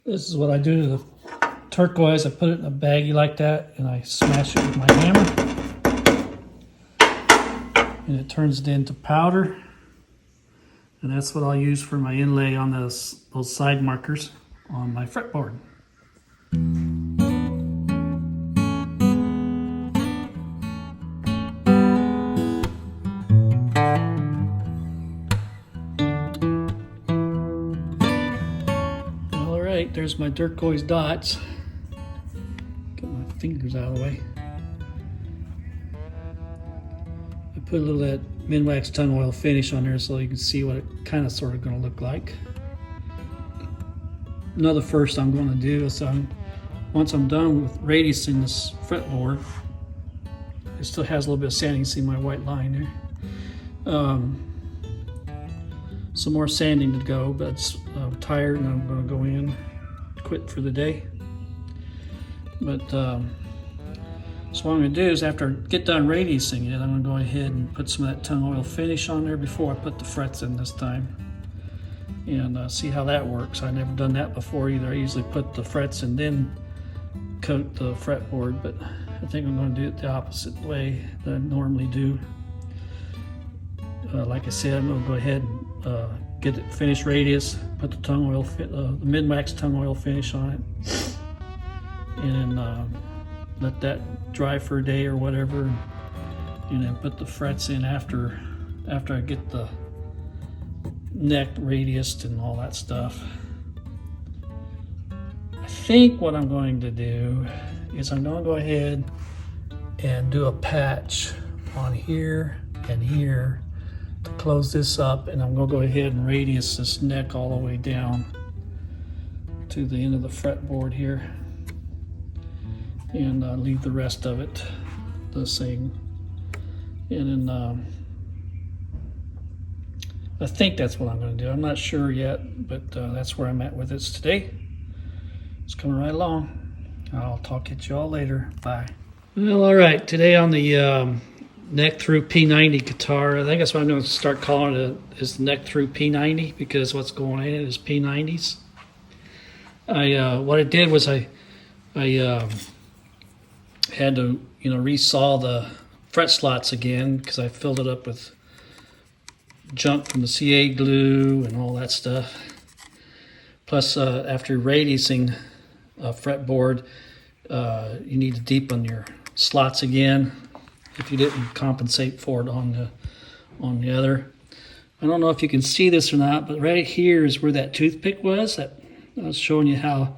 This is what I do to the turquoise. I put it in a baggie like that and I smash it with my hammer. And it turns it into powder. And that's what I'll use for my inlay on those side markers on my fretboard. Alright, there's my turquoise dots. Get my fingers out of the way. I put a little of that Minwax tung oil finish on there so you can see what it kind of sort of going to look like. Another first I'm going to do is once I'm done with radiusing this fretboard, it still has a little bit of sanding. You see my white line there. Some more sanding to go, but I'm tired and I'm going to go in, quit for the day. But so what I'm going to do is after I get done radiusing it, I'm going to go ahead and put some of that tung oil finish on there before I put the frets in this time. And see how that works. I've never done that before either. I usually put the frets and then coat the fretboard, but I think I'm going to do it the opposite way that I normally do. Like I said, I'm going to go ahead and get it finished radius, put the tung oil, the Minwax tung oil finish on it, and let that dry for a day or whatever, and then put the frets in after I get the neck radiused and all that stuff. I think what I'm going to do is I'm going to go ahead and do a patch on here and here to close this up, and I'm going to go ahead and radius this neck all the way down to the end of the fretboard here, and leave the rest of it the same. And then I think that's what I'm going to do. I'm not sure yet, but that's where I'm at with this today. It's coming right along. I'll talk at you all later. Bye. Well, all right. Today on the neck through P90 guitar, I think that's what I'm going to start calling it, is neck through P90, because what's going in it is P90s. What I did was I had to resaw the fret slots again because I filled it up with junk from the CA glue and all that stuff. Plus, after radiusing a fretboard, you need to deepen your slots again if you didn't compensate for it on the other. I don't know if you can see this or not, but right here is where that toothpick was. That I was showing you how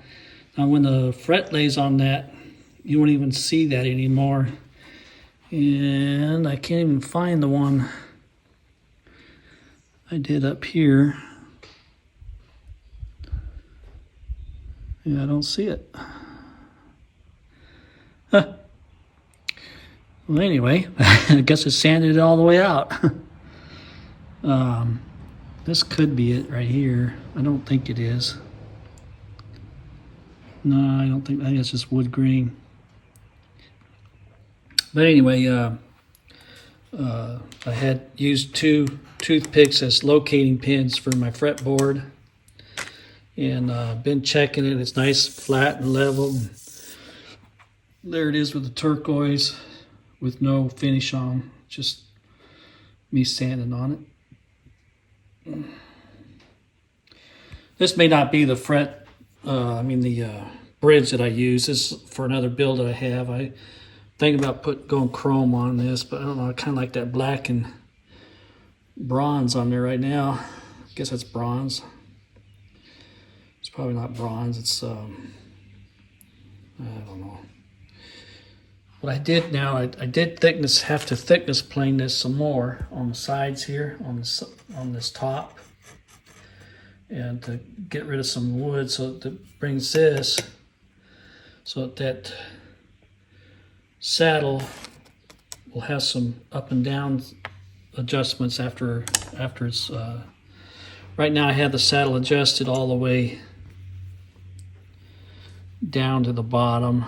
when the fret lays on that, you won't even see that anymore. And I can't even find the one I did up here. Yeah, I don't see it. Huh. Well, anyway, I guess I sanded it all the way out. This could be it right here. I don't think it is. No, I don't think. I think it's just wood grain. But anyway, I had used 2 toothpicks as locating pins for my fretboard, and been checking it. It's nice, flat and level. There it is with the turquoise, with no finish on, just me sanding on it. This may not be the fret, the bridge that I use. This is for another build that I have. I think about going chrome on this, but I don't know. I kind of like that black and bronze on there right now. I guess that's bronze. It's probably not bronze. It's I don't know. What I did now, I did have to thickness plane this some more on the sides here, on this top, and to get rid of some wood, so that brings this, so that saddle will have some up and down adjustments after it's right now I have the saddle adjusted all the way down to the bottom,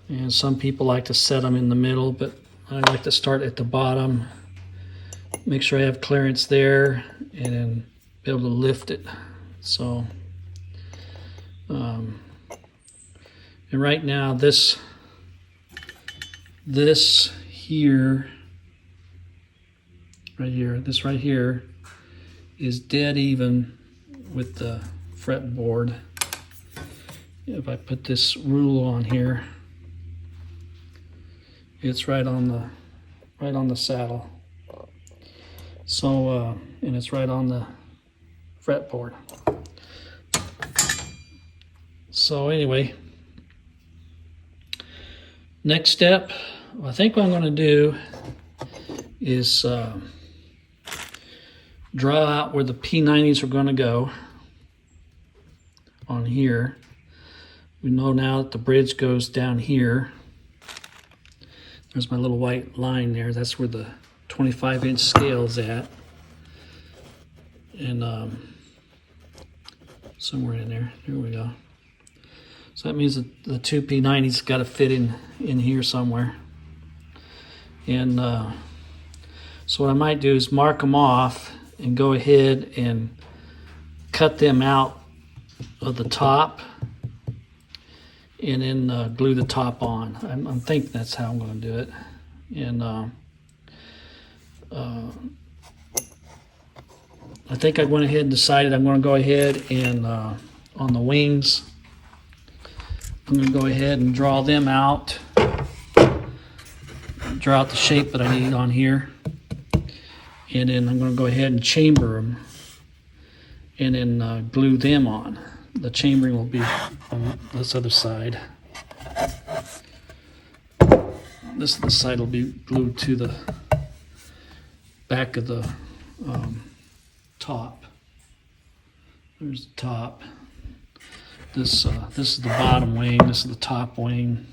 and some people like to set them in the middle, but I like to start at the bottom, make sure I have clearance there, and then be able to lift it. So And right now this here, this right here is dead even with the fretboard. If I put this rule on here, it's right on the saddle. So and it's right on the fretboard. So anyway, next step, I think what I'm going to do is draw out where the P90s are going to go on here. We know now that the bridge goes down here. There's my little white line there. That's where the 25-inch scale is at. And somewhere in there. Here we go. So that means that the two P90s got to fit in here somewhere. And so what I might do is mark them off and go ahead and cut them out of the top and then glue the top on. I'm thinking that's how I'm going to do it. And I think I went ahead and decided I'm going to go ahead and on the wings, I'm going to go ahead and draw them out, draw out the shape that I need on here, and then I'm going to go ahead and chamber them and then glue them on. The chambering will be on this other side. This side will be glued to the back of the top. There's the top. This is the bottom wing. This is the top wing.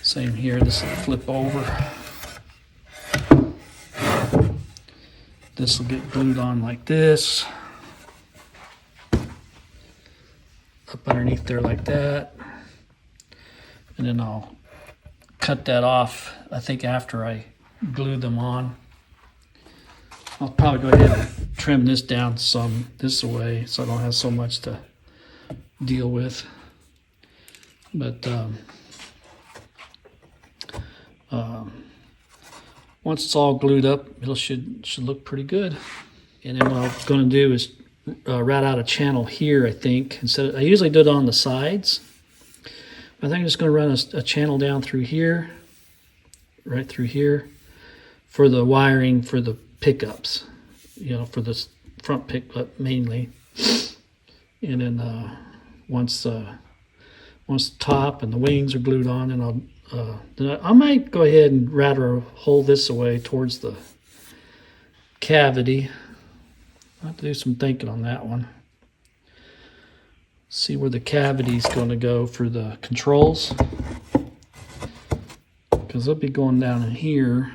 Same here. This will flip over. This will get glued on like this. Up underneath there like that. And then I'll cut that off, I think, after I glue them on. I'll probably go ahead and trim this down some this way so I don't have so much to deal with. But once it's all glued up, it should look pretty good. And then what I'm going to do is route out a channel here, I think. I usually do it on the sides. I think I'm just going to run a channel down through here, right through here, for the wiring for the pickups, for this front pickup mainly. And then once the top and the wings are glued on, and then I might go ahead and router a hole this away towards the cavity. I'll have to do some thinking on that one. See where the cavity is going to go for the controls, because they'll be going down in here,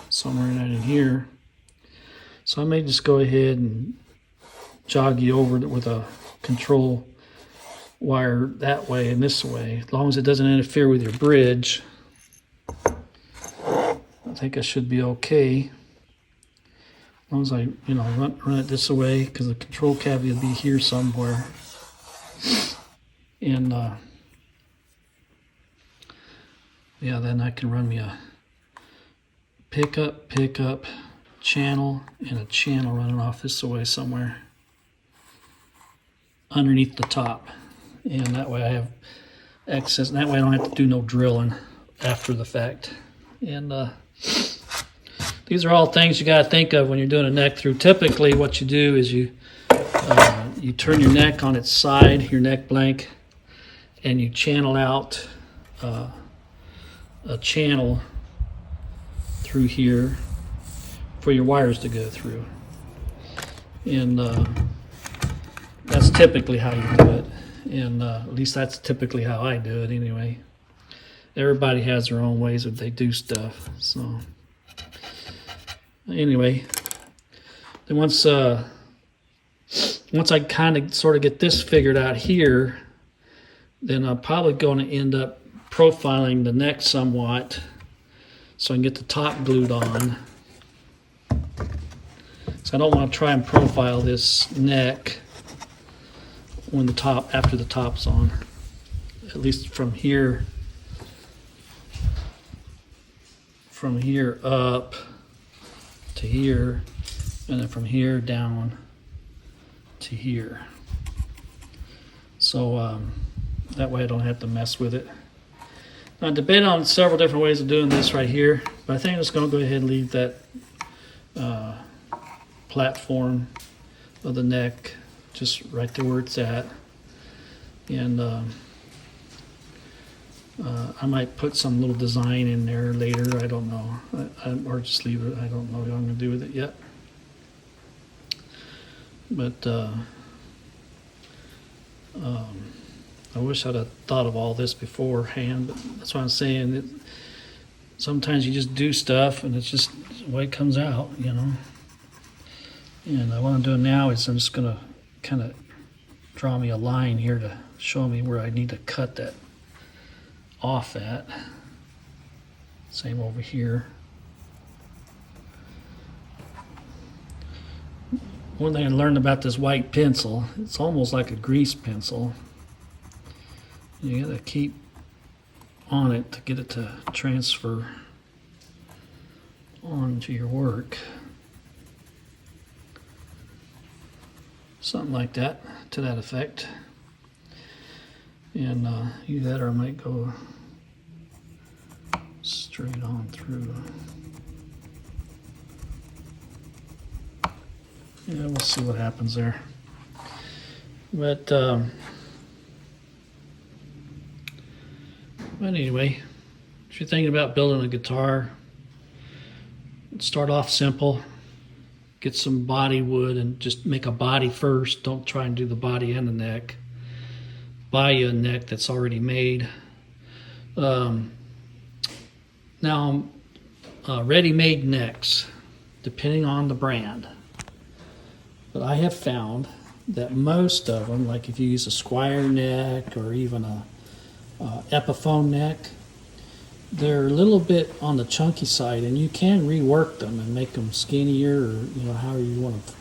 somewhere right in here. So I may just go ahead and jog you over it with a control wire that way and this way, as long as it doesn't interfere with your bridge. I think I should be okay. As long as I, run it this way, because the control cavity will be here somewhere. And yeah, then I can run me a pickup, channel, and a channel running off this way somewhere underneath the top. And that way I have access, and that way I don't have to do no drilling after the fact. And these are all things you got to think of when you're doing a neck through. Typically what you do is you turn your neck on its side, your neck blank, and you channel out a channel through here for your wires to go through. And that's typically how you do it. And at least that's typically how I do it anyway. Everybody has their own ways that they do stuff. So anyway, then once I kind of sort of get this figured out here, then I'm probably going to end up profiling the neck somewhat so I can get the top glued on. So I don't want to try and profile this neck when the top, after the top's on. At least from here up to here, and then from here down to here. So that way I don't have to mess with it. I debated on several different ways of doing this right here, but I think I'm just going to go ahead and leave that platform of the neck just right there where it's at. And I might put some little design in there later, I don't know. Or just leave it, I don't know what I'm going to do with it yet. But I wish I'd have thought of all this beforehand, but that's what I'm saying. Sometimes you just do stuff and it's just the way it comes out, you know. And what I'm doing now is I'm just going to kind of draw me a line here to show me where I need to cut that off at. Same over here. One thing I learned about this white pencil, it's almost like a grease pencil. You gotta keep on it to get it to transfer onto your work. Something like that, to that effect. And either that or I might go straight on through. Yeah, we'll see what happens there. But anyway, if you're thinking about building a guitar, start off simple. Get some body wood and just make a body first. Don't try and do the body and the neck. Buy you a neck that's already made. Now, ready-made necks, depending on the brand. But I have found that most of them, like if you use a Squire neck or even a Epiphone neck, they're a little bit on the chunky side, and you can rework them and make them skinnier, or however you want to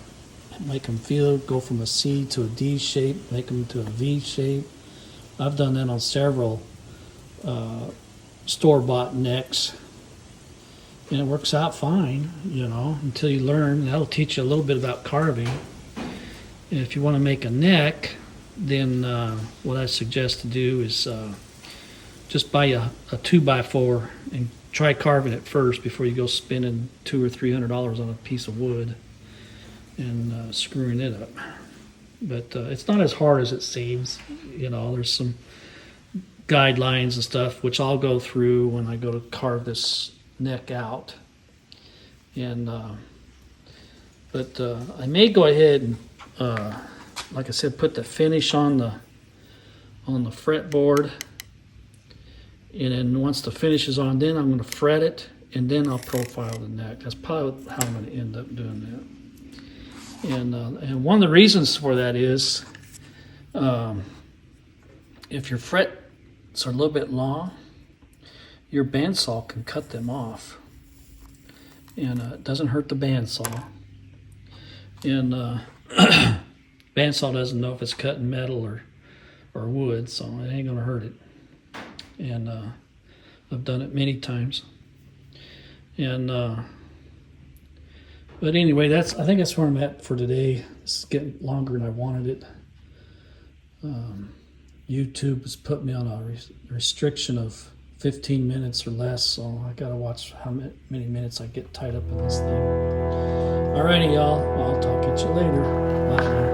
make them feel. Go from a C to a D shape, make them to a V shape. I've done that on several store-bought necks, and it works out fine, until you learn. That'll teach you a little bit about carving. And if you want to make a neck, then what I suggest to do is just buy a 2x4 and try carving it first before you go spending $200 or $300 on a piece of wood and screwing it up. But it's not as hard as it seems. There's some guidelines and stuff which I'll go through when I go to carve this neck out. And but I may go ahead and like I said, put the finish on the fretboard, and then once the finish is on, then I'm going to fret it, and then I'll profile the neck. That's probably how I'm going to end up doing that. And one of the reasons for that is if your frets are a little bit long, your bandsaw can cut them off, and it doesn't hurt the bandsaw. And bandsaw doesn't know if it's cutting metal or wood, so it ain't gonna hurt it. And I've done it many times. And but anyway, I think that's where I'm at for today. It's getting longer than I wanted it. YouTube has put me on a restriction of 15 minutes or less, so I gotta watch how many minutes I get tied up in this thing. Alrighty, y'all. I'll talk at you later. Bye.